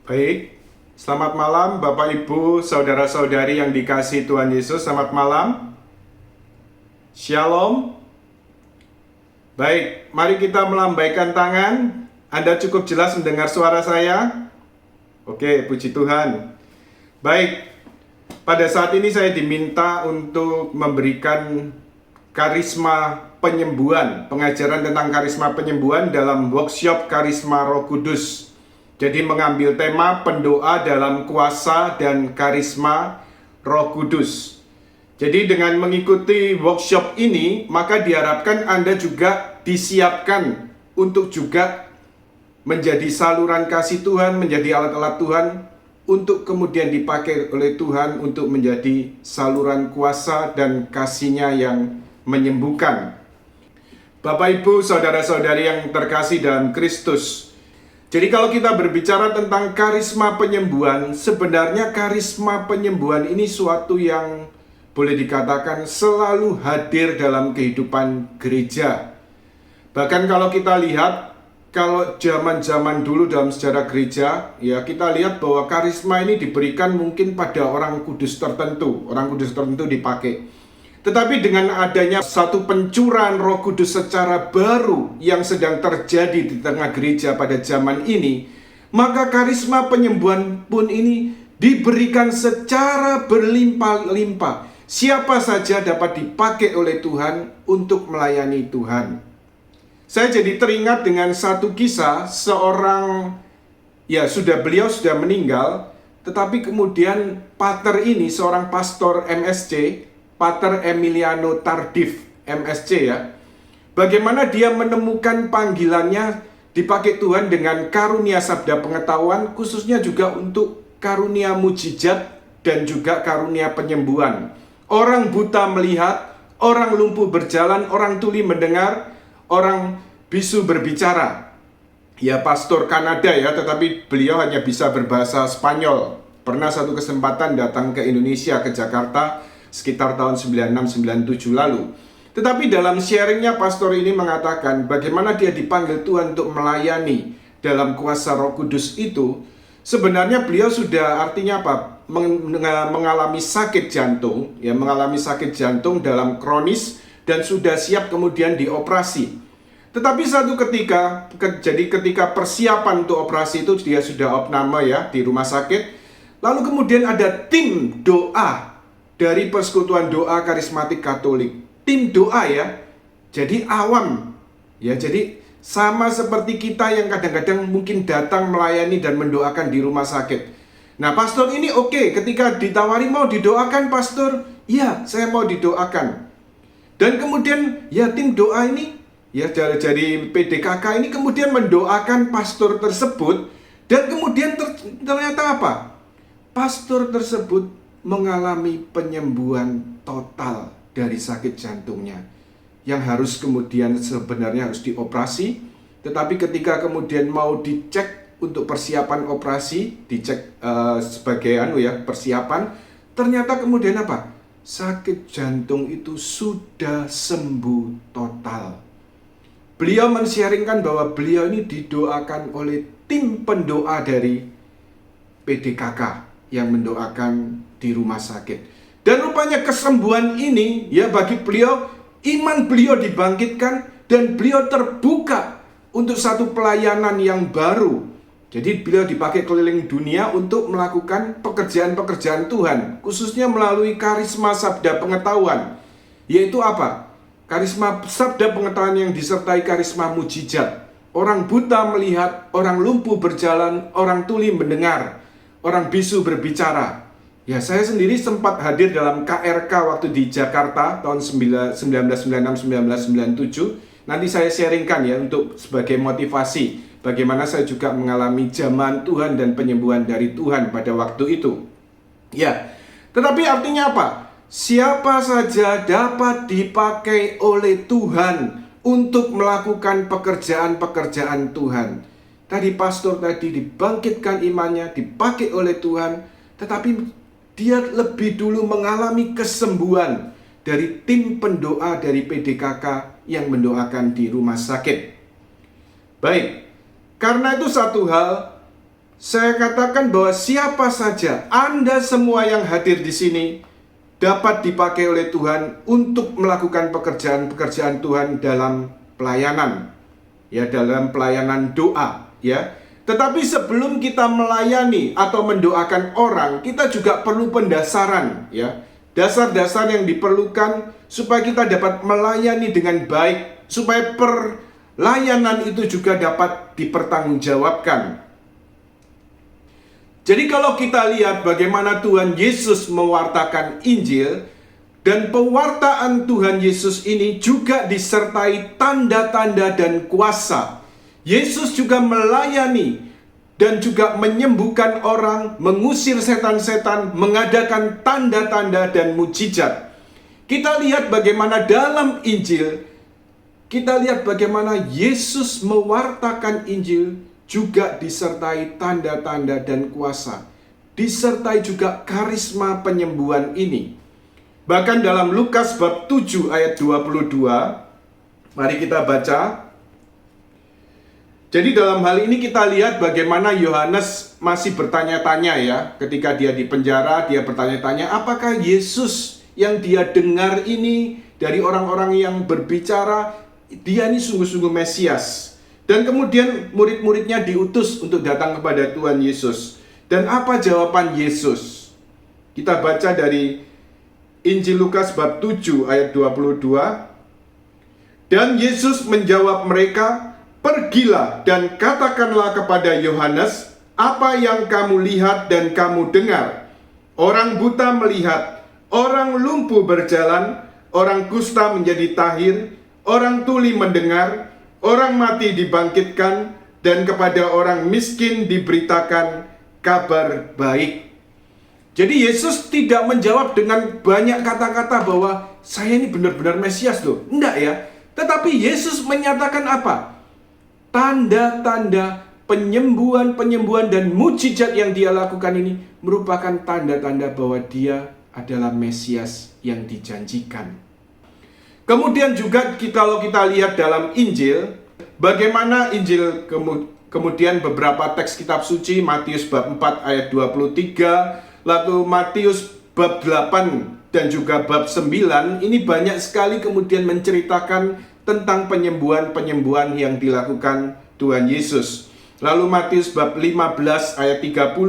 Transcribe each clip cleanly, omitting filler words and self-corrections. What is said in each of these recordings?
Baik, selamat malam Bapak Ibu, Saudara-saudari yang dikasihi Tuhan Yesus. Selamat malam, Shalom. Baik, mari kita melambaikan tangan. Anda cukup jelas mendengar suara saya? Oke, puji Tuhan. Baik, pada saat ini saya diminta untuk memberikan karisma penyembuhan, pengajaran tentang karisma penyembuhan dalam workshop Karisma Roh Kudus. Jadi mengambil tema pendoa dalam kuasa dan karisma Roh Kudus. Jadi dengan mengikuti workshop ini, maka diharapkan Anda juga disiapkan untuk juga menjadi saluran kasih Tuhan, menjadi alat-alat Tuhan, untuk kemudian dipakai oleh Tuhan untuk menjadi saluran kuasa dan kasih-Nya yang menyembuhkan. Bapak Ibu, saudara-saudari yang terkasih dalam Kristus, jadi kalau kita berbicara tentang karisma penyembuhan, sebenarnya karisma penyembuhan ini suatu yang boleh dikatakan selalu hadir dalam kehidupan gereja. Bahkan kalau kita lihat, kalau zaman-zaman dulu dalam sejarah gereja, ya kita lihat bahwa karisma ini diberikan mungkin pada orang kudus tertentu dipakai. Tetapi dengan adanya satu pencurahan Roh Kudus secara baru yang sedang terjadi di tengah gereja pada zaman ini, maka karisma penyembuhan pun ini diberikan secara berlimpah-limpah. Siapa saja dapat dipakai oleh Tuhan untuk melayani Tuhan. Saya jadi teringat dengan satu kisah seorang, beliau sudah meninggal, tetapi kemudian pater ini, seorang pastor MSC, Pater Emiliano Tardif, MSC ya. Bagaimana dia menemukan panggilannya dipakai Tuhan dengan karunia sabda pengetahuan, khususnya juga untuk karunia mujizat dan juga karunia penyembuhan. Orang buta melihat, orang lumpuh berjalan, orang tuli mendengar, orang bisu berbicara. Ya pastor Kanada ya, tetapi beliau hanya bisa berbahasa Spanyol. Pernah satu kesempatan datang ke Indonesia, ke Jakarta, sekitar tahun 96-97 lalu. Tetapi dalam sharingnya pastor ini mengatakan bagaimana dia dipanggil Tuhan untuk melayani dalam kuasa Roh Kudus itu. Sebenarnya beliau sudah, artinya apa? Mengalami sakit jantung, ya, mengalami sakit jantung dalam kronis dan sudah siap kemudian dioperasi. Tetapi satu ketika, jadi ketika persiapan untuk operasi itu dia sudah opname ya di rumah sakit. Lalu kemudian ada tim doa dari Persekutuan Doa Karismatik Katolik. Tim doa ya. Jadi awam. Ya, jadi sama seperti kita yang kadang-kadang mungkin datang melayani dan mendoakan di rumah sakit. Nah, pastor ini oke, ketika ditawari mau didoakan pastor, iya, saya mau didoakan. Dan kemudian ya tim doa ini ya dari PDKK ini kemudian mendoakan pastor tersebut dan kemudian ternyata apa? Pastor tersebut mengalami penyembuhan total dari sakit jantungnya yang harus kemudian sebenarnya harus dioperasi, tetapi ketika kemudian mau dicek untuk persiapan operasi, dicek sebagai persiapan, ternyata kemudian apa? Sakit jantung itu sudah sembuh total. Beliau men-sharingkan bahwa beliau ini didoakan oleh tim pendoa dari PDKK yang mendoakan di rumah sakit. Dan rupanya kesembuhan ini ya bagi beliau, iman beliau dibangkitkan dan beliau terbuka untuk satu pelayanan yang baru. Jadi beliau dipakai keliling dunia untuk melakukan pekerjaan-pekerjaan Tuhan, khususnya melalui karisma sabda pengetahuan. Yaitu apa? Karisma sabda pengetahuan yang disertai karisma mujizat. Orang buta melihat, orang lumpuh berjalan, orang tuli mendengar, orang bisu berbicara. Ya, saya sendiri sempat hadir dalam KRK waktu di Jakarta tahun 1996-1997. Nanti saya sharingkan ya untuk sebagai motivasi bagaimana saya juga mengalami zaman Tuhan dan penyembuhan dari Tuhan pada waktu itu. Ya, tetapi artinya apa? Siapa saja dapat dipakai oleh Tuhan untuk melakukan pekerjaan-pekerjaan Tuhan. Tadi pastor tadi dibangkitkan imannya, dipakai oleh Tuhan, tetapi dia lebih dulu mengalami kesembuhan dari tim pendoa dari PDKK yang mendoakan di rumah sakit. Baik, karena itu satu hal, Saya katakan bahwa siapa saja, Anda semua yang hadir di sini dapat dipakai oleh Tuhan untuk melakukan pekerjaan-pekerjaan Tuhan dalam pelayanan, ya, dalam pelayanan doa, ya. Tetapi sebelum kita melayani atau mendoakan orang, kita juga perlu pendasaran, ya. Dasar-dasar yang diperlukan supaya kita dapat melayani dengan baik, supaya pelayanan itu juga dapat dipertanggungjawabkan. Jadi kalau kita lihat bagaimana Tuhan Yesus mewartakan Injil, dan pewartaan Tuhan Yesus ini juga disertai tanda-tanda dan kuasa. Yesus juga melayani dan juga menyembuhkan orang, mengusir setan-setan, mengadakan tanda-tanda dan mujizat. Kita lihat bagaimana dalam Injil, kita lihat bagaimana Yesus mewartakan Injil juga disertai tanda-tanda dan kuasa, disertai juga karisma penyembuhan ini. Bahkan dalam Lukas bab 7 ayat 22, mari kita baca. Jadi dalam hal ini kita lihat bagaimana Yohanes masih bertanya-tanya, ya. Ketika dia di penjara, dia bertanya-tanya, apakah Yesus yang dia dengar ini dari orang-orang yang berbicara, dia ini sungguh-sungguh Mesias. Dan kemudian murid-muridnya diutus untuk datang kepada Tuhan Yesus. Dan apa jawaban Yesus? Kita baca dari Injil Lukas bab 7 ayat 22. Dan Yesus menjawab mereka, pergilah dan katakanlah kepada Yohanes apa yang kamu lihat dan kamu dengar. Orang buta melihat, orang lumpuh berjalan, orang kusta menjadi tahir, orang tuli mendengar, orang mati dibangkitkan, dan kepada orang miskin diberitakan kabar baik. Jadi Yesus tidak menjawab dengan banyak kata-kata bahwa saya ini benar-benar Mesias loh. Enggak, ya. Tetapi Yesus menyatakan apa? Tanda-tanda penyembuhan dan mujizat yang dia lakukan ini merupakan tanda-tanda bahwa dia adalah Mesias yang dijanjikan. Kemudian juga kalau kita lihat dalam Injil, bagaimana Injil kemudian beberapa teks kitab suci, Matius bab 4 ayat 23, lalu Matius bab 8 dan juga bab 9, ini banyak sekali kemudian menceritakan tentang penyembuhan-penyembuhan yang dilakukan Tuhan Yesus. Lalu Matius bab 15 ayat 30,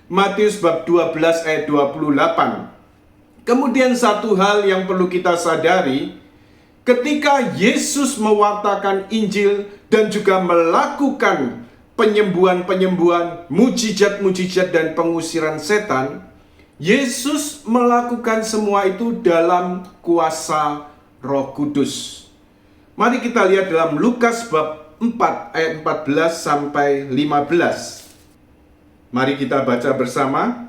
Matius bab 12 ayat 28. Kemudian satu hal yang perlu kita sadari, ketika Yesus mewartakan Injil dan juga melakukan penyembuhan-penyembuhan, mujizat-mujizat dan pengusiran setan, Yesus melakukan semua itu dalam kuasa Roh Kudus. Mari kita lihat dalam Lukas bab 4 ayat 14 sampai 15. Mari kita baca bersama.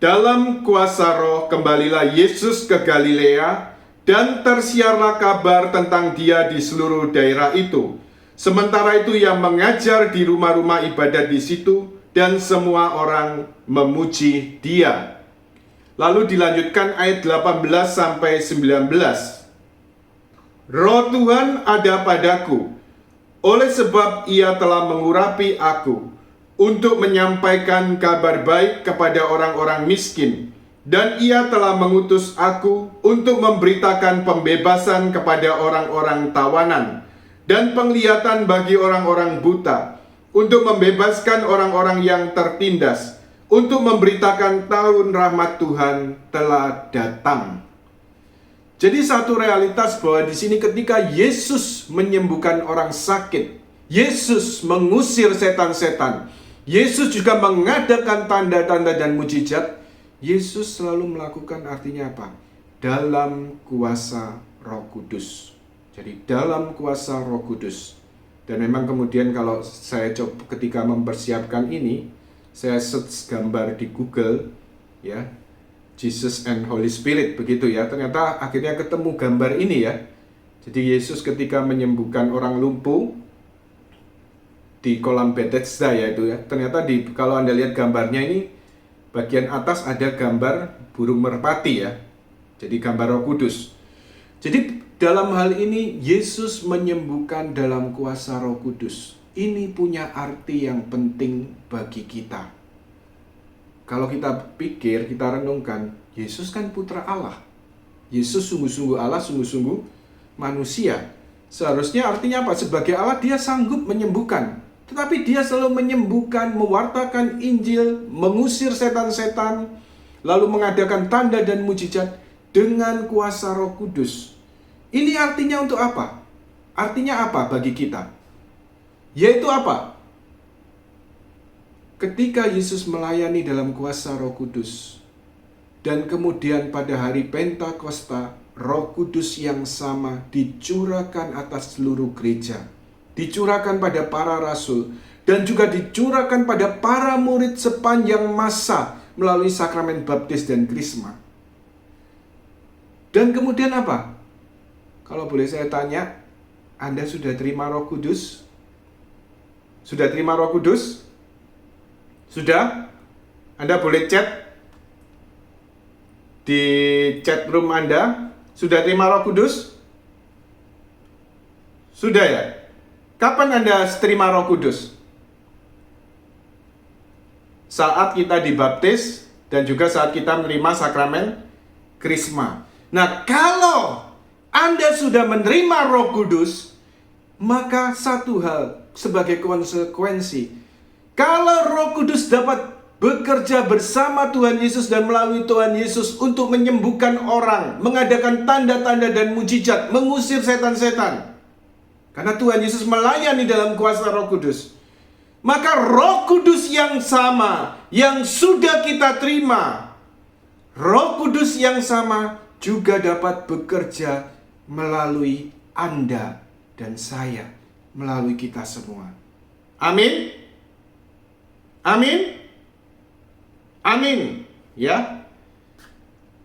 Dalam kuasa Roh kembalilah Yesus ke Galilea, dan tersiarlah kabar tentang dia di seluruh daerah itu. Sementara itu ia mengajar di rumah-rumah ibadat di situ, dan semua orang memuji dia. Lalu dilanjutkan ayat 18 sampai 19. Roh Tuhan ada padaku, oleh sebab ia telah mengurapi aku, untuk menyampaikan kabar baik kepada orang-orang miskin. Dan ia telah mengutus aku untuk memberitakan pembebasan kepada orang-orang tawanan, dan penglihatan bagi orang-orang buta, untuk membebaskan orang-orang yang tertindas, untuk memberitakan tahun rahmat Tuhan telah datang. Jadi satu realitas bahwa di sini ketika Yesus menyembuhkan orang sakit, Yesus mengusir setan-setan, Yesus juga mengadakan tanda-tanda dan mujizat, Yesus selalu melakukan artinya apa? Dalam kuasa Roh Kudus. Jadi dalam kuasa Roh Kudus. Dan memang kemudian kalau saya coba ketika mempersiapkan ini, saya search gambar di Google, ya, Jesus and Holy Spirit, begitu ya. Ternyata akhirnya ketemu gambar ini ya. Jadi Yesus ketika menyembuhkan orang lumpuh di kolam Bethesda ya itu ya. Ternyata kalau Anda lihat gambarnya ini, bagian atas ada gambar burung merpati ya. Jadi gambar Roh Kudus. Jadi dalam hal ini Yesus menyembuhkan dalam kuasa Roh Kudus. ini punya arti yang penting bagi kita. Kalau kita pikir, kita renungkan, Yesus kan putra Allah. Yesus sungguh-sungguh Allah, sungguh-sungguh manusia. Seharusnya artinya apa? Sebagai Allah dia sanggup menyembuhkan. Tetapi dia selalu menyembuhkan, mewartakan Injil, mengusir setan-setan, lalu mengadakan tanda dan mujizat dengan kuasa Roh Kudus. Ini artinya untuk apa? Artinya apa bagi kita? Yaitu apa? Ketika Yesus melayani dalam kuasa Roh Kudus, dan kemudian pada hari Pentakosta, Roh Kudus yang sama dicurahkan atas seluruh gereja, dicurahkan pada para rasul, dan juga dicurahkan pada para murid sepanjang masa melalui sakramen baptis dan krisma. Dan kemudian apa? Kalau boleh saya tanya, Anda sudah terima Roh Kudus? Sudah terima Roh Kudus? Sudah? Anda boleh chat di chat room Anda. Sudah terima Roh Kudus? Sudah ya? Kapan Anda terima Roh Kudus? Saat kita dibaptis dan juga saat kita menerima sakramen krisma. Nah, kalau Anda sudah menerima Roh Kudus, maka satu hal sebagai konsekuensi, kalau Roh Kudus dapat bekerja bersama Tuhan Yesus dan melalui Tuhan Yesus untuk menyembuhkan orang, mengadakan tanda-tanda dan mujizat, mengusir setan-setan. Karena Tuhan Yesus melayani dalam kuasa Roh Kudus. Maka Roh Kudus yang sama yang sudah kita terima, Roh Kudus yang sama juga dapat bekerja melalui Anda dan saya, melalui kita semua. Amin. Amin. Amin. Ya.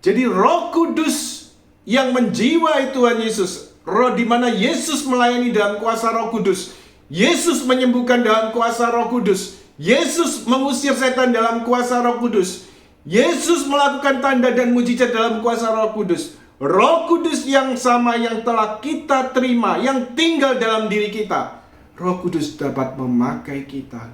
Jadi Roh Kudus yang menjiwai Tuhan Yesus, roh di mana Yesus melayani dalam kuasa Roh Kudus, Yesus menyembuhkan dalam kuasa Roh Kudus, Yesus mengusir setan dalam kuasa Roh Kudus, Yesus melakukan tanda dan mujizat dalam kuasa Roh Kudus. Roh Kudus yang sama yang telah kita terima, yang tinggal dalam diri kita, Roh Kudus dapat memakai kita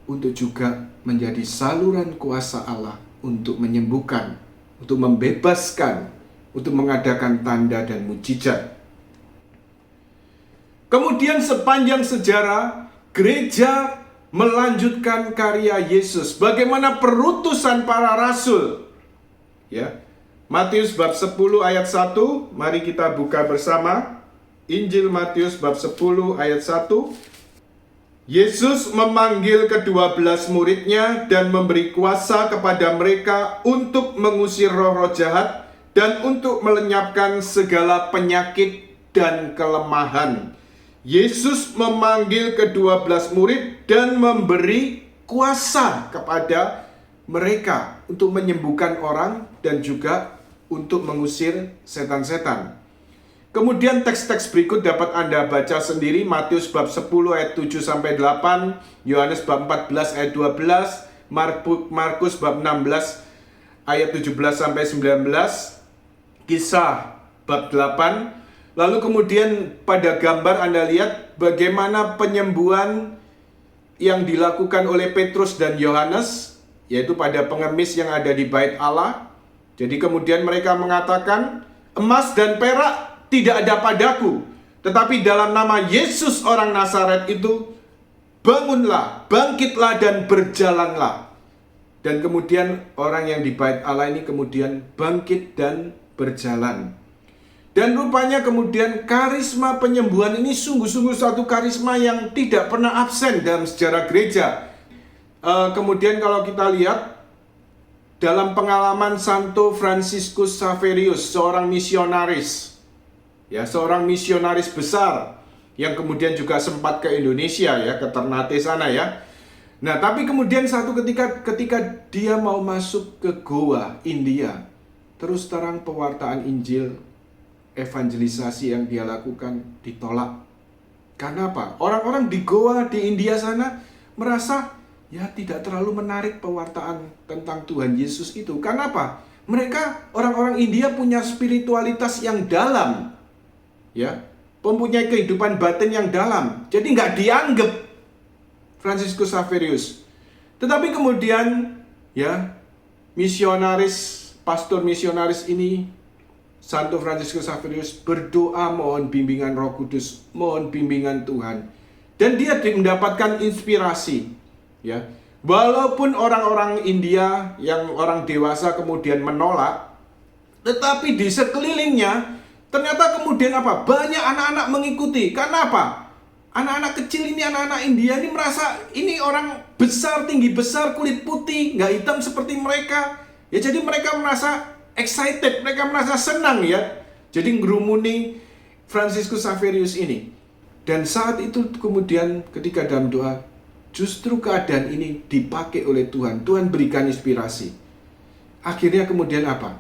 untuk juga menjadi saluran kuasa Allah untuk menyembuhkan, untuk membebaskan, untuk mengadakan tanda dan mujizat. Kemudian sepanjang sejarah, gereja melanjutkan karya Yesus. Bagaimana perutusan para rasul. Ya. Matius bab 10 ayat 1, mari kita buka bersama. Injil Matius bab 10 ayat 1. Yesus memanggil ke-12 muridnya dan memberi kuasa kepada mereka untuk mengusir roh-roh jahat dan untuk melenyapkan segala penyakit dan kelemahan. Yesus memanggil ke-12 murid dan memberi kuasa kepada mereka untuk menyembuhkan orang dan juga untuk mengusir setan-setan. Kemudian teks-teks berikut dapat Anda baca sendiri. Matius bab 10 ayat 7-8, Yohanes bab 14 ayat 12, Markus bab 16 ayat 17-19, Kisah bab 8. Lalu kemudian pada gambar Anda lihat bagaimana penyembuhan yang dilakukan oleh Petrus dan Yohanes, yaitu pada pengemis yang ada di bait Allah. Jadi kemudian mereka mengatakan, emas dan perak tidak ada padaku, tetapi dalam nama Yesus orang Nazaret itu, bangunlah, bangkitlah dan berjalanlah. Dan kemudian orang yang di bait Allah ini kemudian bangkit dan berjalan. Dan rupanya kemudian karisma penyembuhan ini sungguh-sungguh satu karisma yang tidak pernah absen dalam sejarah gereja. Kemudian kalau kita lihat dalam pengalaman Santo Fransiskus Xaverius, seorang misionaris, ya, seorang misionaris besar yang kemudian juga sempat ke Indonesia, ya, ke Ternate sana, ya. Nah, tapi kemudian satu ketika dia mau masuk ke Goa, India, terus terang pewartaan Injil, evangelisasi yang dia lakukan ditolak. Karena apa? Orang-orang di Goa, di India sana merasa ya tidak terlalu menarik pewartaan tentang Tuhan Yesus itu. Karena apa? Mereka, orang-orang India punya spiritualitas yang dalam. Ya. mempunyai kehidupan batin yang dalam. Jadi nggak dianggap Fransiskus Xaverius. Tetapi kemudian ya pastor misionaris ini, Santo Fransiskus Xaverius berdoa mohon bimbingan Roh Kudus, mohon bimbingan Tuhan. Dan dia mendapatkan inspirasi. Ya, walaupun orang-orang India yang orang dewasa kemudian menolak, tetapi di sekelilingnya ternyata kemudian apa? Banyak anak-anak mengikuti. Karena apa? Anak-anak kecil ini, anak-anak India ini merasa ini orang besar, tinggi besar, kulit putih, nggak hitam seperti mereka. Ya jadi mereka merasa excited, mereka merasa senang ya. Jadi ngerumuni Fransiskus Xaverius ini. Dan saat itu kemudian ketika dalam doa, justru keadaan ini dipakai oleh Tuhan. Tuhan berikan inspirasi. Akhirnya kemudian apa?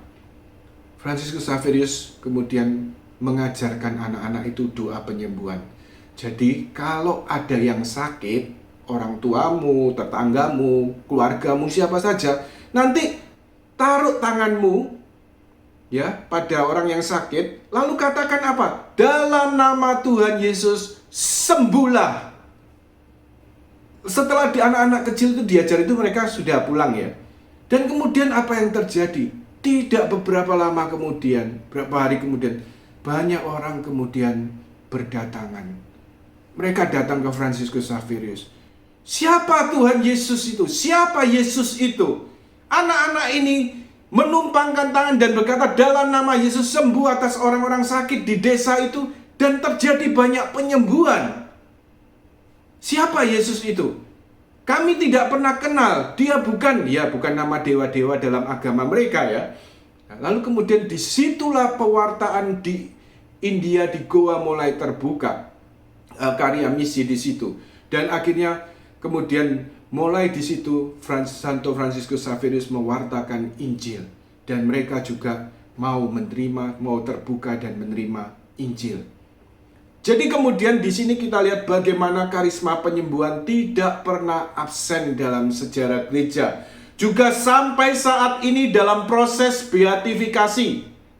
Fransiskus Xaverius kemudian mengajarkan anak-anak itu doa penyembuhan. Jadi kalau ada yang sakit, orang tuamu, tetanggamu, keluargamu, siapa saja, nanti taruh tanganmu ya pada orang yang sakit, lalu katakan apa? Dalam nama Tuhan Yesus, sembuhlah. Setelah anak-anak kecil itu diajar itu, mereka sudah pulang ya. Dan kemudian apa yang terjadi? Tidak beberapa lama kemudian, beberapa hari kemudian, banyak orang kemudian berdatangan. Mereka datang ke Fransiskus Xaverius. Siapa Tuhan Yesus itu? Siapa Yesus itu? Anak-anak ini menumpangkan tangan dan berkata, dalam nama Yesus sembuh atas orang-orang sakit di desa itu, dan terjadi banyak penyembuhan. Siapa Yesus itu? Kami tidak pernah kenal. Dia bukan nama dewa-dewa dalam agama mereka ya. Lalu kemudian disitulah pewartaan di India, di Goa mulai terbuka. Karya misi di situ. Dan akhirnya kemudian mulai di situ Santo Fransiskus Xaverius mewartakan Injil, dan mereka juga mau menerima, mau terbuka dan menerima Injil. Jadi kemudian di sini kita lihat bagaimana karisma penyembuhan tidak pernah absen dalam sejarah gereja. Juga sampai saat ini dalam proses beatifikasi,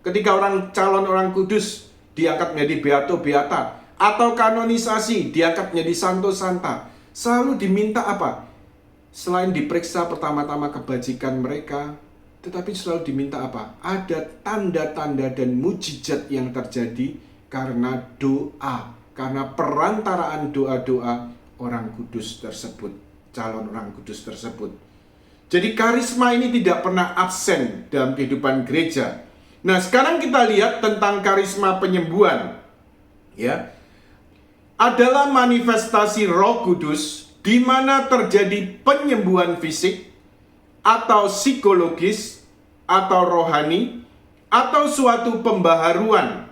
ketika calon orang kudus diangkat menjadi beato beata, atau kanonisasi diangkat menjadi santo santa, selalu diminta apa? Selain diperiksa pertama-tama kebajikan mereka, tetapi selalu diminta apa? Ada tanda-tanda dan mujizat yang terjadi karena doa, karena perantaraan doa-doa orang kudus tersebut, calon orang kudus tersebut. Jadi karisma ini tidak pernah absen dalam kehidupan gereja. Nah, sekarang kita lihat tentang karisma penyembuhan. Ya, adalah manifestasi Roh Kudus di mana terjadi penyembuhan fisik atau psikologis atau rohani atau suatu pembaharuan,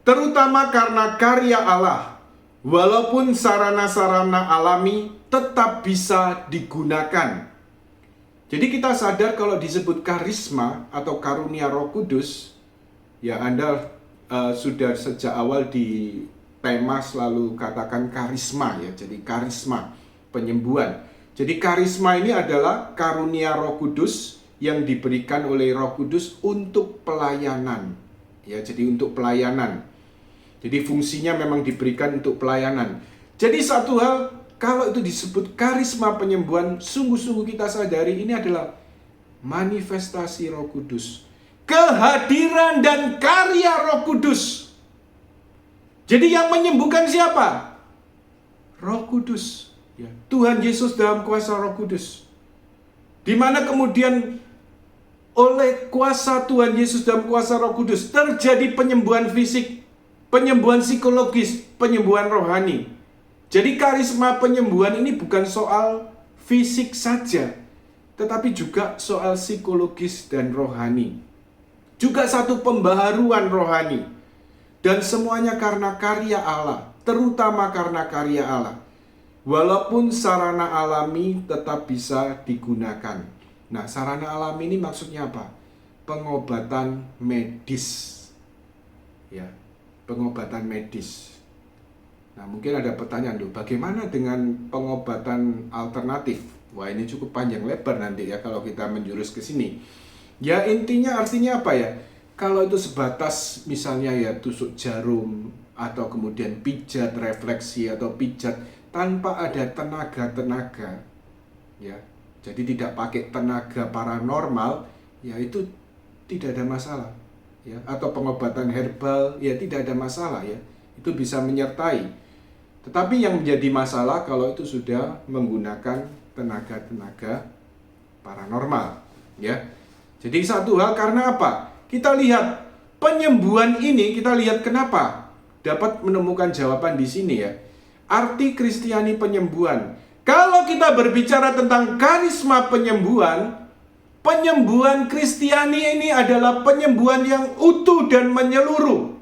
terutama karena karya Allah. Walaupun sarana-sarana alami tetap bisa digunakan. Jadi kita sadar kalau disebut karisma atau karunia Roh Kudus, ya Anda sudah sejak awal di tema selalu katakan karisma ya. Jadi karisma penyembuhan. Jadi karisma ini adalah karunia Roh Kudus yang diberikan oleh Roh Kudus untuk pelayanan. Ya, jadi untuk pelayanan. Jadi fungsinya memang diberikan untuk pelayanan. Jadi satu hal, kalau itu disebut karisma penyembuhan, sungguh-sungguh kita sadari ini adalah manifestasi Roh Kudus. Kehadiran dan karya Roh Kudus. Jadi yang menyembuhkan siapa? Roh Kudus. Ya, Tuhan Yesus dalam kuasa Roh Kudus. Di mana kemudian oleh kuasa Tuhan Yesus dalam kuasa Roh Kudus terjadi penyembuhan fisik, penyembuhan psikologis, penyembuhan rohani. Jadi karisma penyembuhan ini bukan soal fisik saja, tetapi juga soal psikologis dan rohani. Juga satu pembaharuan rohani. Dan semuanya karena karya Allah, terutama karena karya Allah. Walaupun sarana alami tetap bisa digunakan. Nah, sarana alami ini maksudnya apa? Pengobatan medis. Ya, pengobatan medis. Nah, mungkin ada pertanyaan, bagaimana dengan pengobatan alternatif? Wah, ini cukup panjang lebar nanti ya kalau kita menjurus ke sini. Ya, artinya apa ya? Kalau itu sebatas misalnya ya tusuk jarum, atau kemudian pijat refleksi atau pijat tanpa ada tenaga-tenaga, ya. Jadi tidak pakai tenaga paranormal, ya itu tidak ada masalah, ya. Atau pengobatan herbal, ya tidak ada masalah, ya. Itu bisa menyertai. Tetapi yang menjadi masalah kalau itu sudah menggunakan tenaga-tenaga paranormal, ya. Jadi satu hal, karena apa? Kita lihat penyembuhan ini, kita lihat kenapa dapat menemukan jawaban di sini, ya. Arti Kristiani penyembuhan. Kalau kita berbicara tentang karisma penyembuhan, penyembuhan Kristiani ini adalah penyembuhan yang utuh dan menyeluruh,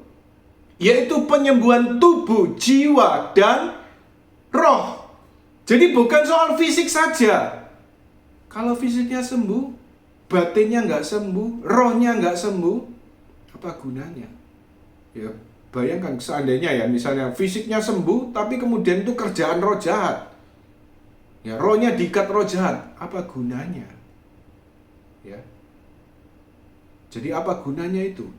yaitu penyembuhan tubuh, jiwa, dan roh. Jadi bukan soal fisik saja. Kalau fisiknya sembuh, batinnya nggak sembuh, rohnya nggak sembuh, apa gunanya? Ya, bayangkan seandainya ya, misalnya fisiknya sembuh, tapi kemudian itu kerjaan roh jahat. Ya, rohnya diikat roh jahat, apa gunanya? Ya. Jadi apa gunanya itu?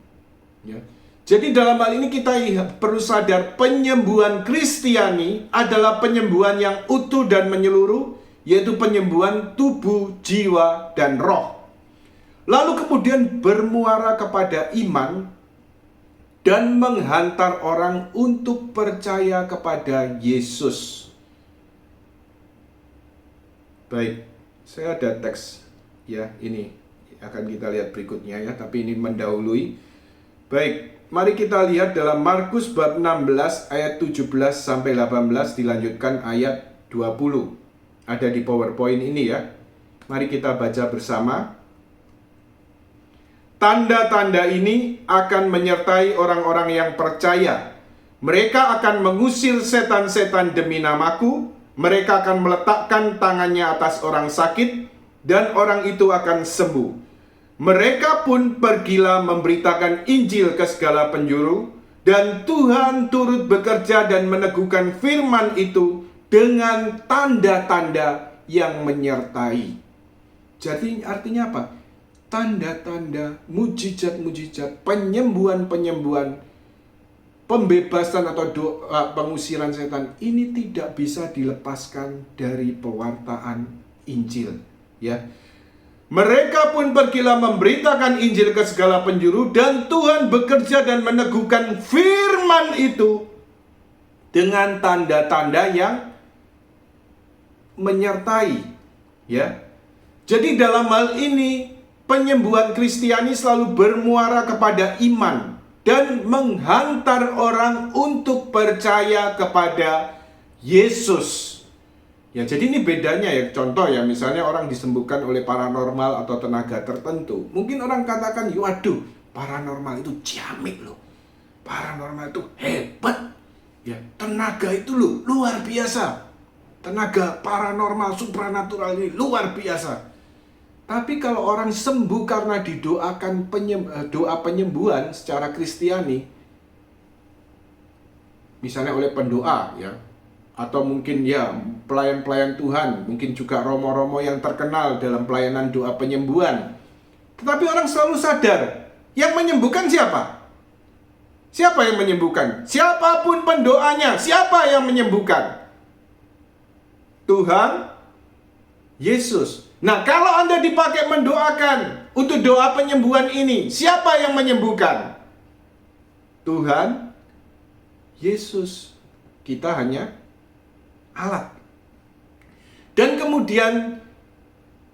Ya. Jadi dalam hal ini kita perlu sadar penyembuhan Kristiani adalah penyembuhan yang utuh dan menyeluruh, yaitu penyembuhan tubuh, jiwa, dan roh. Lalu kemudian bermuara kepada iman dan menghantar orang untuk percaya kepada Yesus. Baik, saya ada teks, ya, ini akan kita lihat berikutnya, ya, tapi ini mendahului. Baik, mari kita lihat dalam Markus bab 16 ayat 17 sampai 18 dilanjutkan ayat 20. Ada di PowerPoint ini, ya. Mari kita baca bersama. Tanda-tanda ini akan menyertai orang-orang yang percaya. Mereka akan mengusir setan-setan demi namaku. Mereka akan meletakkan tangannya atas orang sakit, dan orang itu akan sembuh. Mereka pun pergilah memberitakan Injil ke segala penjuru, dan Tuhan turut bekerja dan meneguhkan firman itu dengan tanda-tanda yang menyertai. Jadi artinya apa? Tanda-tanda, mujizat-mujizat, penyembuhan-penyembuhan, pembebasan atau doa pengusiran setan ini tidak bisa dilepaskan dari pewartaan Injil, ya. Mereka pun pergilah memberitakan Injil ke segala penjuru, dan Tuhan bekerja dan meneguhkan firman itu dengan tanda-tanda yang menyertai, ya. Jadi dalam hal ini penyembuhan Kristiani selalu bermuara kepada iman dan menghantar orang untuk percaya kepada Yesus. Ya, jadi ini bedanya, ya. Contoh, ya, misalnya orang disembuhkan oleh paranormal atau tenaga tertentu. Mungkin orang katakan, waduh, paranormal itu ciamik loh. Paranormal itu hebat. Ya, tenaga itu loh luar biasa. Tenaga paranormal supranatural ini luar biasa. Tapi kalau orang sembuh karena didoakan doa penyembuhan secara Kristiani, misalnya oleh pendoa, ya, atau mungkin ya pelayan-pelayan Tuhan, mungkin juga romo-romo yang terkenal dalam pelayanan doa penyembuhan. Tetapi orang selalu sadar, yang menyembuhkan siapa? Siapa yang menyembuhkan? Siapapun pendoanya, siapa yang menyembuhkan? Tuhan Yesus. Nah, kalau Anda dipakai mendoakan untuk doa penyembuhan ini, siapa yang menyembuhkan? Tuhan Yesus. Kita hanya alat. Dan kemudian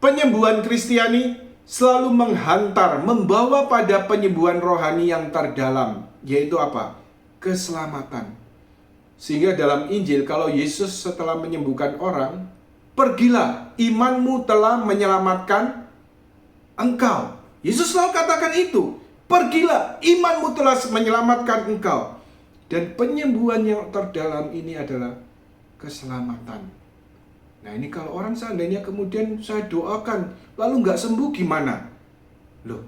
penyembuhan Kristiani selalu menghantar, membawa pada penyembuhan rohani yang terdalam, yaitu apa? Keselamatan. Sehingga dalam Injil, kalau Yesus setelah menyembuhkan orang, pergilah, imanmu telah menyelamatkan engkau. Yesus selalu katakan itu. Pergilah, imanmu telah menyelamatkan engkau. Dan penyembuhan yang terdalam ini adalah keselamatan. Nah, ini kalau orang seandainya kemudian saya doakan, lalu nggak sembuh gimana? Loh,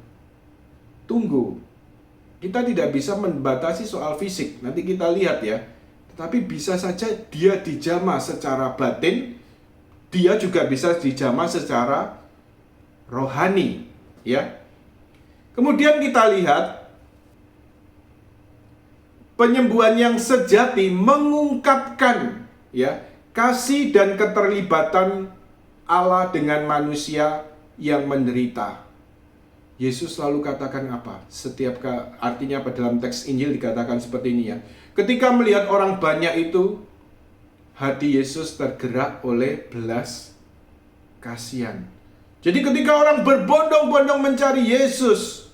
tunggu. Kita tidak bisa membatasi soal fisik. Nanti kita lihat, ya. Tetapi bisa saja dia dijamah secara batin, dia juga bisa dijamah secara rohani, ya. Kemudian kita lihat Penyembuhan yang sejati mengungkapkan ya kasih dan keterlibatan Allah dengan manusia yang menderita. Yesus selalu katakan apa? Artinya apa dalam teks Injil dikatakan seperti ini ya. Ketika melihat orang banyak itu, hati Yesus tergerak oleh belas kasihan. Jadi ketika orang berbondong-bondong mencari Yesus,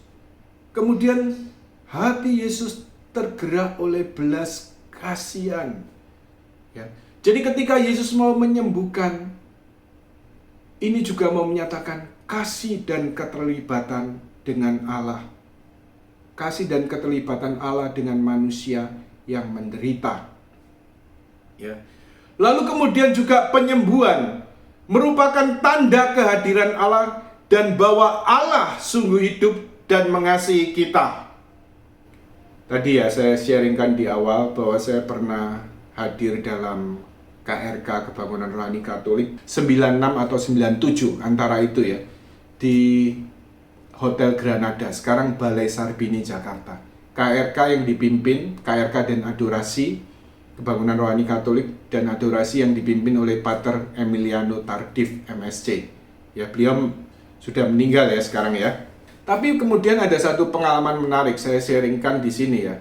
kemudian hati Yesus tergerak oleh belas kasihan. Ya. Jadi ketika Yesus mau menyembuhkan, ini juga mau menyatakan kasih dan keterlibatan dengan Allah. Kasih dan keterlibatan Allah dengan manusia yang menderita. Ya. Lalu kemudian juga penyembuhan merupakan tanda kehadiran Allah dan bahwa Allah sungguh hidup dan mengasihi kita. Tadi ya saya sharingkan di awal bahwa saya pernah hadir dalam KRK Kebangunan Rohani Katolik 96 atau 97 antara itu ya, di Hotel Granada, sekarang Balai Sarbini Jakarta. KRK yang dipimpin, KRK dan Adorasi Kebangunan Rohani Katolik dan Adorasi yang dipimpin oleh Pater Emiliano Tardif MSc. Ya, beliau sudah meninggal ya sekarang ya. Tapi kemudian ada satu pengalaman menarik saya sharingkan di sini ya.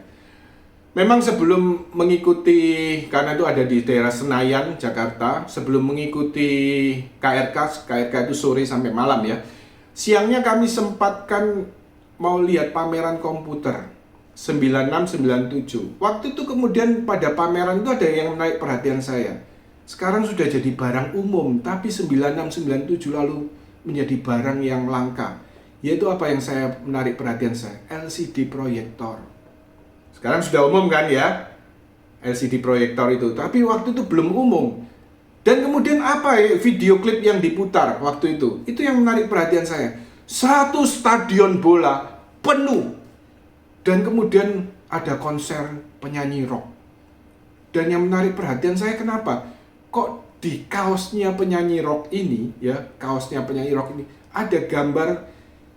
Memang sebelum mengikuti, karena itu ada di daerah Senayan, Jakarta, sebelum mengikuti KRK itu sore sampai malam ya. Siangnya kami sempatkan mau lihat pameran komputer 9697. Waktu itu kemudian pada pameran itu ada yang menarik perhatian saya. Sekarang sudah jadi barang umum, tapi 9697 lalu menjadi barang yang langka. Yaitu apa yang menarik perhatian saya? LCD proyektor. Sekarang sudah umum kan ya? LCD proyektor itu, tapi waktu itu belum umum. Dan kemudian apa ya video klip yang diputar waktu itu? Itu yang menarik perhatian saya. Satu stadion bola penuh. Dan kemudian ada konser penyanyi rock. Dan yang menarik perhatian saya kenapa? Kok di kaosnya penyanyi rock ini, ya, kaosnya penyanyi rock ini ada gambar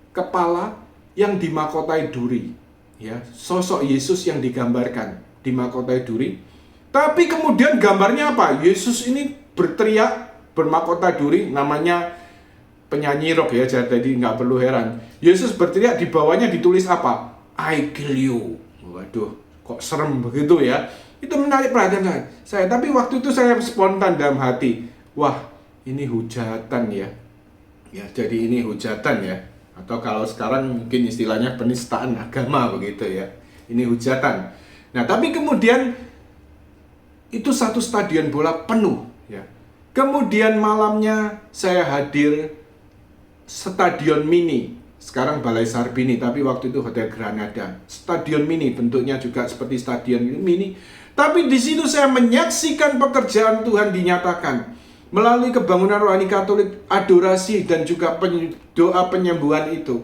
kepala yang dimakotai duri, ya, sosok Yesus yang digambarkan dimakotai duri. Tapi kemudian gambarnya apa? Yesus ini berteriak bermahkota duri, namanya penyanyi rock ya, jadi nggak perlu heran. Yesus berteriak, di bawahnya ditulis apa? I kill you. Waduh, kok serem begitu ya. Itu menarik perhatian saya. Tapi waktu itu saya spontan dalam hati, wah ini hujatan ya. Ya, jadi ini hujatan ya. Atau kalau sekarang mungkin istilahnya penistaan agama begitu ya. Ini hujatan. Nah, tapi kemudian itu satu stadion bola penuh ya. Kemudian malamnya saya hadir stadion mini. Sekarang Balai Sarbini, tapi waktu itu Hotel Granada. Stadion mini, bentuknya juga seperti stadion mini. Tapi di situ saya menyaksikan pekerjaan Tuhan dinyatakan melalui Kebangunan Rohani Katolik, adorasi dan juga doa penyembuhan itu.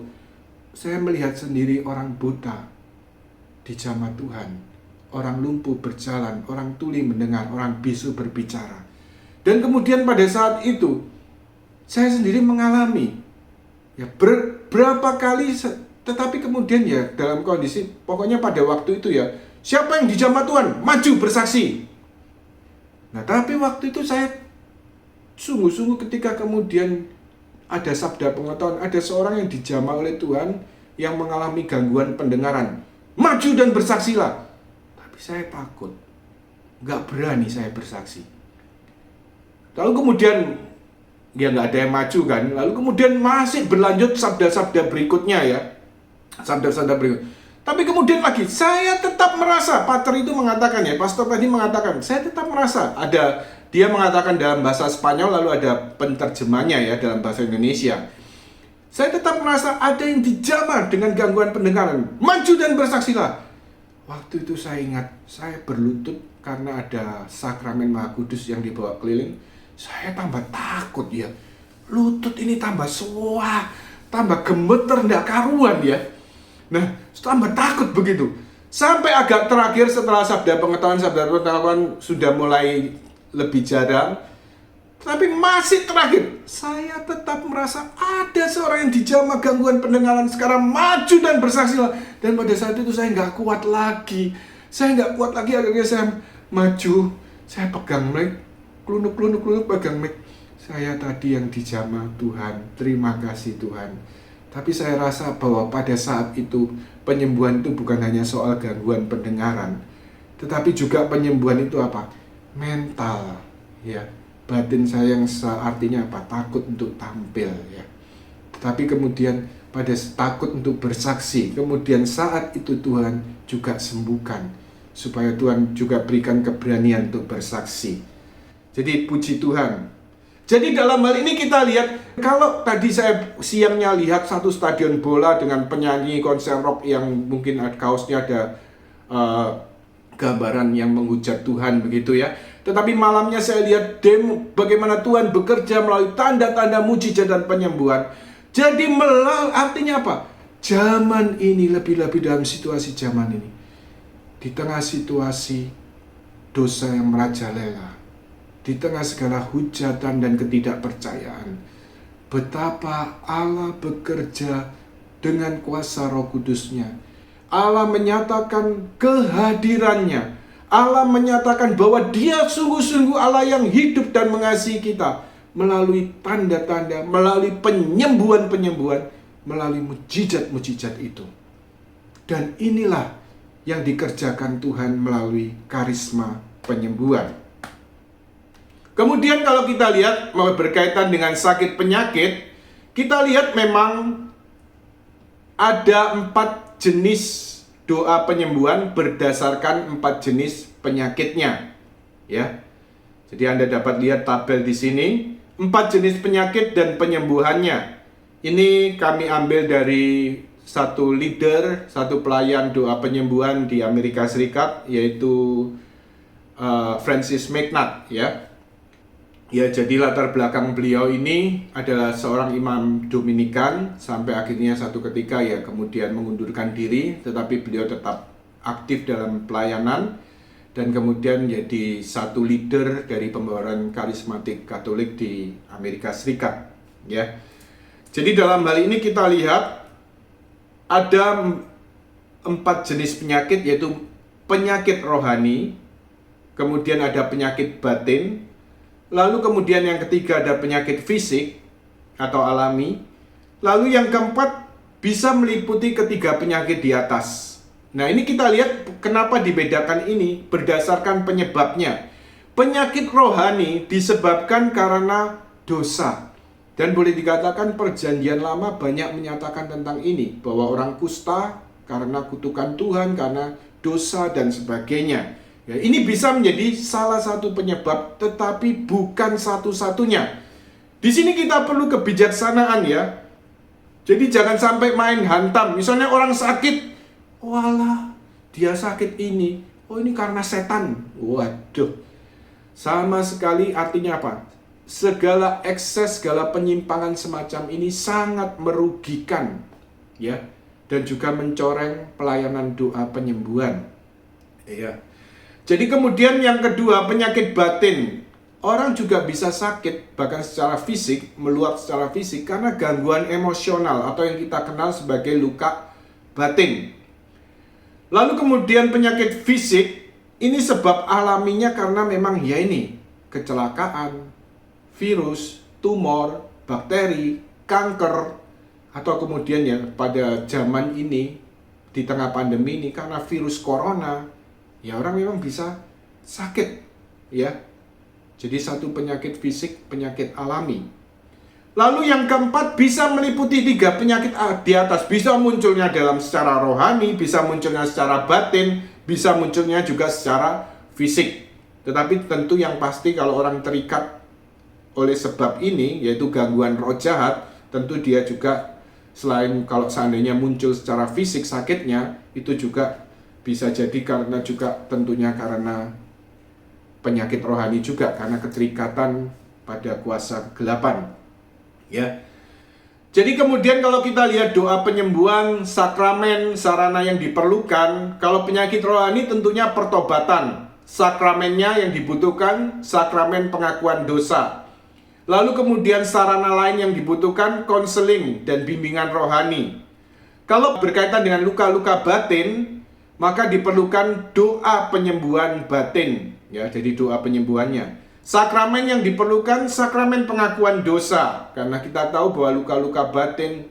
Saya melihat sendiri orang buta dijamah Tuhan, orang lumpuh berjalan, orang tuli mendengar, orang bisu berbicara. Dan kemudian pada saat itu saya sendiri mengalami ya berapa kali, tetapi kemudian ya dalam kondisi pokoknya pada waktu itu ya, siapa yang dijamah Tuhan maju bersaksi. Nah, tapi waktu itu saya sungguh-sungguh ketika kemudian ada sabda pengetahuan, ada seorang yang dijamah oleh Tuhan yang mengalami gangguan pendengaran, maju dan bersaksilah. Tapi saya takut, nggak berani saya bersaksi. Lalu kemudian ya nggak ada yang maju kan. Lalu kemudian masih berlanjut sabda-sabda berikutnya ya. Sabda-sabda berikut. Tapi kemudian lagi, saya tetap merasa, Pater itu mengatakan ya, Pastor tadi mengatakan, saya tetap merasa, dia mengatakan dalam bahasa Spanyol, lalu ada penterjemahnya ya dalam bahasa Indonesia. Saya tetap merasa ada yang dijamah dengan gangguan pendengaran. Maju dan bersaksilah. Waktu itu saya ingat, saya berlutut karena ada sakramen Maha Kudus yang dibawa keliling. Saya tambah takut ya. Lutut ini tambah suah, tambah gemeter, ndak karuan ya. Nah, tambah takut begitu. Sampai agak terakhir setelah sabda pengetahuan sudah mulai lebih jarang. Tapi masih terakhir, saya tetap merasa ada seorang yang dijamah gangguan pendengaran sekarang maju dan bersaksilah. Dan pada saat itu saya nggak kuat lagi. Saya nggak kuat lagi, akhirnya saya maju, saya pegang mic, klunuk pegang mic. Saya tadi yang dijamah Tuhan, terima kasih Tuhan. Tapi saya rasa bahwa pada saat itu penyembuhan itu bukan hanya soal gangguan pendengaran, tetapi juga penyembuhan itu apa? Mental, ya. Batin saya yang artinya apa? Takut untuk tampil, ya. Tetapi kemudian pada takut untuk bersaksi, kemudian saat itu Tuhan juga sembuhkan, supaya Tuhan juga berikan keberanian untuk bersaksi. Jadi puji Tuhan. Jadi dalam hal ini kita lihat, kalau tadi saya siangnya lihat satu stadion bola dengan penyanyi konser rock yang mungkin kaosnya ada gambaran yang menghujat Tuhan begitu ya. Tetapi malamnya saya lihat demo bagaimana Tuhan bekerja melalui tanda-tanda mujizat dan penyembuhan. Jadi artinya apa? Zaman ini, lebih-lebih dalam situasi zaman ini, di tengah situasi dosa yang merajalela, di tengah segala hujatan dan ketidakpercayaan, betapa Allah bekerja dengan kuasa Roh Kudus-Nya. Allah menyatakan kehadirannya. Allah menyatakan bahwa Dia sungguh-sungguh Allah yang hidup dan mengasihi kita melalui tanda-tanda, melalui penyembuhan-penyembuhan, melalui mujizat-mujizat itu. Dan inilah yang dikerjakan Tuhan melalui karisma penyembuhan. Kemudian kalau kita lihat berkaitan dengan sakit penyakit, kita lihat memang ada 4 jenis doa penyembuhan berdasarkan 4 jenis penyakitnya, ya. Jadi Anda dapat lihat tabel di sini, 4 jenis penyakit dan penyembuhannya. Ini kami ambil dari satu leader, satu pelayan doa penyembuhan di Amerika Serikat, yaitu Francis McNutt, ya. Ya, jadi latar belakang beliau ini adalah seorang imam Dominikan sampai akhirnya satu ketika ya kemudian mengundurkan diri, tetapi beliau tetap aktif dalam pelayanan dan kemudian jadi satu leader dari pembaharan karismatik Katolik di Amerika Serikat, ya. Jadi dalam hal ini kita lihat ada 4 jenis penyakit, yaitu penyakit rohani, kemudian ada penyakit batin, lalu kemudian yang ketiga ada penyakit fisik atau alami. Lalu yang keempat bisa meliputi ketiga penyakit di atas. Nah, ini kita lihat kenapa dibedakan ini berdasarkan penyebabnya. Penyakit rohani disebabkan karena dosa. Dan boleh dikatakan perjanjian lama banyak menyatakan tentang ini, bahwa orang kusta karena kutukan Tuhan, karena dosa dan sebagainya. Ya, ini bisa menjadi salah satu penyebab, tetapi bukan satu-satunya. Di sini kita perlu kebijaksanaan, ya. Jadi jangan sampai main hantam. Misalnya orang sakit, walah, dia sakit ini. Oh, ini karena setan. Waduh. Sama sekali artinya apa? Segala ekses, segala penyimpangan semacam ini sangat merugikan, ya, dan juga mencoreng pelayanan doa penyembuhan. Ya. Jadi kemudian yang kedua, penyakit batin. Orang juga bisa sakit, bahkan secara fisik, meluap secara fisik, karena gangguan emosional atau yang kita kenal sebagai luka batin. Lalu kemudian penyakit fisik, ini sebab alaminya karena memang ya ini, kecelakaan, virus, tumor, bakteri, kanker, atau kemudian ya pada zaman ini, di tengah pandemi ini, karena virus corona, ya orang memang bisa sakit, ya. Jadi satu penyakit fisik, penyakit alami. Lalu yang keempat bisa meliputi 3 penyakit di atas. Bisa munculnya dalam secara rohani, bisa munculnya secara batin, bisa munculnya juga secara fisik. Tetapi tentu yang pasti kalau orang terikat oleh sebab ini, yaitu gangguan roh jahat, tentu dia juga selain kalau seandainya muncul secara fisik sakitnya, itu juga bisa jadi karena juga tentunya karena penyakit rohani juga, karena keterikatan pada kuasa kegelapan, ya. Jadi kemudian kalau kita lihat doa penyembuhan, sakramen, sarana yang diperlukan. Kalau penyakit rohani tentunya pertobatan, sakramennya yang dibutuhkan, sakramen pengakuan dosa. Lalu kemudian sarana lain yang dibutuhkan, konseling dan bimbingan rohani. Kalau berkaitan dengan luka-luka batin, maka diperlukan doa penyembuhan batin, ya. Jadi doa penyembuhannya. Sakramen yang diperlukan sakramen pengakuan dosa, karena kita tahu bahwa luka-luka batin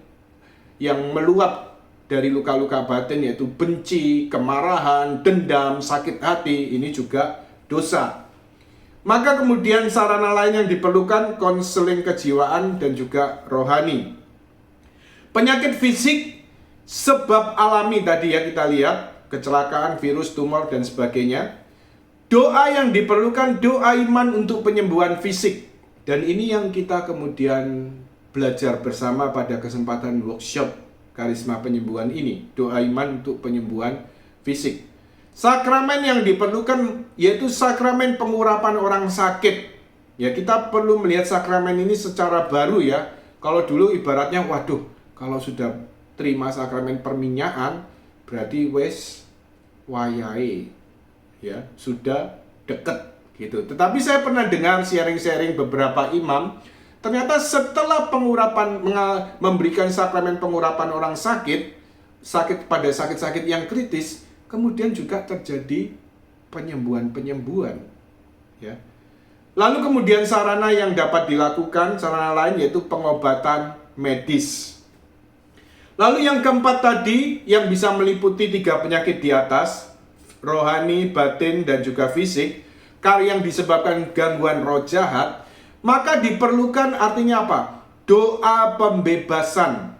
yang meluap dari luka-luka batin yaitu benci, kemarahan, dendam, sakit hati, ini juga dosa. Maka kemudian sarana lain yang diperlukan konseling kejiwaan dan juga rohani. Penyakit fisik sebab alami tadi ya kita lihat, kecelakaan, virus, tumor dan sebagainya. Doa yang diperlukan doa iman untuk penyembuhan fisik. Dan ini yang kita kemudian belajar bersama pada kesempatan workshop karisma penyembuhan ini. Doa iman untuk penyembuhan fisik. Sakramen yang diperlukan yaitu sakramen pengurapan orang sakit. Ya, kita perlu melihat sakramen ini secara baru ya. Kalau dulu ibaratnya waduh, kalau sudah terima sakramen perminyakan berarti wes wayahe. Ya, sudah deket gitu. Tetapi saya pernah dengar sharing-sharing beberapa imam, ternyata setelah pengurapan memberikan sakramen pengurapan orang sakit pada sakit-sakit yang kritis, kemudian juga terjadi penyembuhan ya. Lalu kemudian sarana yang dapat dilakukan, sarana lain yaitu pengobatan medis. Lalu yang keempat tadi yang bisa meliputi 3 penyakit di atas, rohani, batin, dan juga fisik, yang disebabkan gangguan roh jahat, maka diperlukan artinya apa? Doa pembebasan.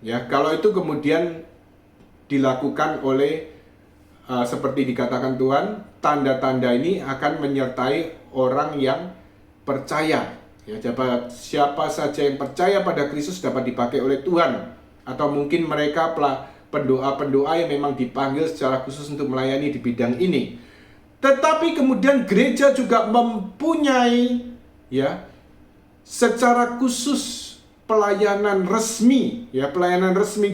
Ya, kalau itu kemudian dilakukan oleh seperti dikatakan Tuhan, tanda-tanda ini akan menyertai orang yang percaya. Ya, siapa saja yang percaya pada Kristus dapat dipakai oleh Tuhan. Atau mungkin mereka pendoa-pendoa yang memang dipanggil secara khusus untuk melayani di bidang ini. Tetapi kemudian gereja juga mempunyai ya secara khusus pelayanan resmi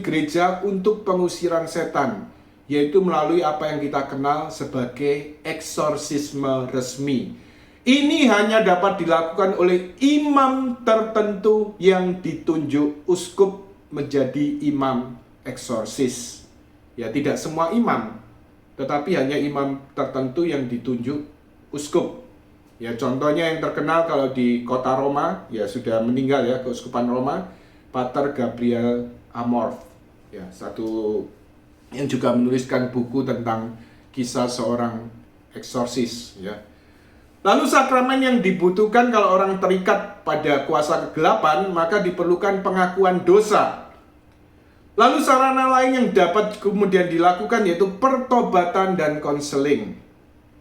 gereja untuk pengusiran setan, yaitu melalui apa yang kita kenal sebagai eksorsisme resmi. Ini hanya dapat dilakukan oleh imam tertentu yang ditunjuk uskup menjadi imam eksorsis. Ya, tidak semua imam, tetapi hanya imam tertentu yang ditunjuk uskup. Ya, contohnya yang terkenal kalau di kota Roma, ya sudah meninggal ya, keuskupan Roma, Pater Gabriel Amorth. Ya, satu yang juga menuliskan buku tentang kisah seorang eksorsis, ya. Lalu sakramen yang dibutuhkan kalau orang terikat pada kuasa kegelapan, maka diperlukan pengakuan dosa. Lalu sarana lain yang dapat kemudian dilakukan yaitu pertobatan dan konseling.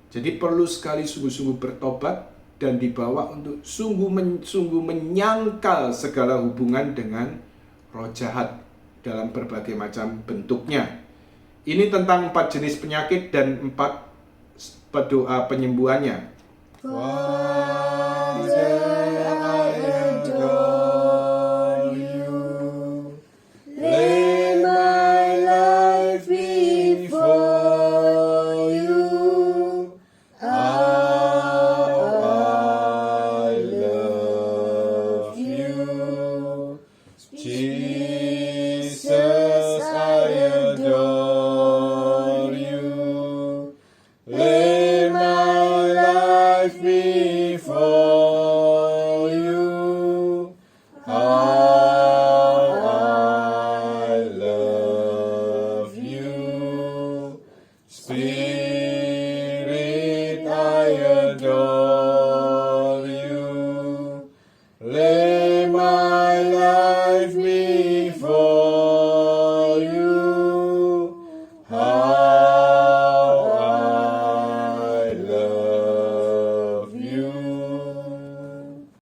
Jadi perlu sekali sungguh-sungguh bertobat dan dibawa untuk sungguh menyangkal segala hubungan dengan roh jahat dalam berbagai macam bentuknya. Ini tentang 4 jenis penyakit dan 4 doa penyembuhannya. Father, I adore you. Lay my life before you. How I love you. Jesus, I adore you. Lay my life before you. How I love you. Spirit, I adore you. Lay my life